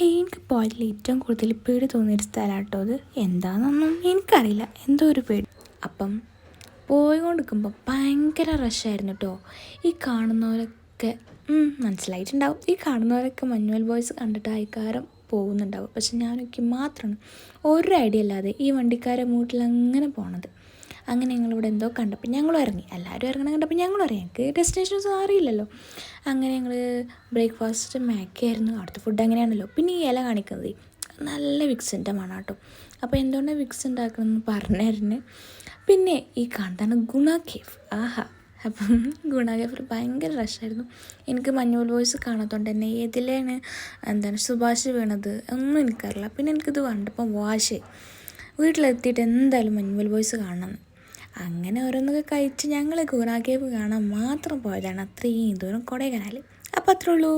എനിക്ക് പോയതിൽ ഏറ്റവും കൂടുതൽ പേടി തോന്നിയൊരു സ്ഥലമാണ് കേട്ടോ അത്. എന്താണെന്നൊന്നും എനിക്കറിയില്ല, എന്തോ ഒരു പേടി. അപ്പം പോയിക്കൊണ്ടിരിക്കുമ്പോൾ ഭയങ്കര റഷായിരുന്നു കേട്ടോ. ഈ കാണുന്നവരൊക്കെ മനസ്സിലായിട്ടുണ്ടാവും, ഈ കാണുന്നവരൊക്കെ മഞ്ഞുമൽ ബോയ്സ് കണ്ടിട്ട് ആയിക്കാരം പോകുന്നുണ്ടാവും. പക്ഷെ ഞാനൊക്കെ മാത്രമാണ് ഒരു ഐഡിയ അല്ലാതെ ഈ വണ്ടിക്കാരെ മൂട്ടിൽ അങ്ങനെ പോണത്. അങ്ങനെ ഞങ്ങളിവിടെ എന്തോ കണ്ടപ്പോൾ ഞങ്ങളും ഇറങ്ങി. എല്ലാവരും ഇറങ്ങണം കണ്ടപ്പോൾ ഞങ്ങളും ഇറങ്ങി. ഞങ്ങൾക്ക് ഡെസ്റ്റിനേഷൻസ് അറിയില്ലല്ലോ. അങ്ങനെ ഞങ്ങൾ ബ്രേക്ക്ഫാസ്റ്റ് മാക്കിയായിരുന്നു. അവിടുത്തെ ഫുഡ് അങ്ങനെയാണല്ലോ. പിന്നെ ഈ ഇല കാണിക്കുന്നത് നല്ല വിക്സിൻ്റെ മണം കേട്ടോ. അപ്പോൾ എന്തുകൊണ്ടാണ് വിക്സ് ഉണ്ടാക്കണമെന്ന് പറഞ്ഞിരുന്നു. പിന്നെ ഈ കാണുന്നതാണ് ഗുണ കേവ്. ആഹാ. അപ്പം ഗുണ കേവിൽ ഭയങ്കര റഷായിരുന്നു. എനിക്ക് മഞ്ഞുമൽ ബോയ്സ് കാണാത്തതുകൊണ്ട് തന്നെ ഏതിലാണ് സുഭാഷ് വീണത് ഒന്നും എനിക്കറിയില്ല. പിന്നെ എനിക്കിത് കണ്ടപ്പോൾ വാശായി, വീട്ടിലെത്തിയിട്ട് എന്തായാലും മഞ്ഞുമൽ ബോയ്സ് കാണണം. അങ്ങനെ ഓരോന്നൊക്കെ കഴിച്ച് ഞങ്ങൾ ഗുണ കേവ് കാണാൻ മാത്രം പോയതാണ്. അത്രയും ദൂരം കൊടൈക്കനാൽ. അപ്പോൾ അത്രേ ഉള്ളൂ.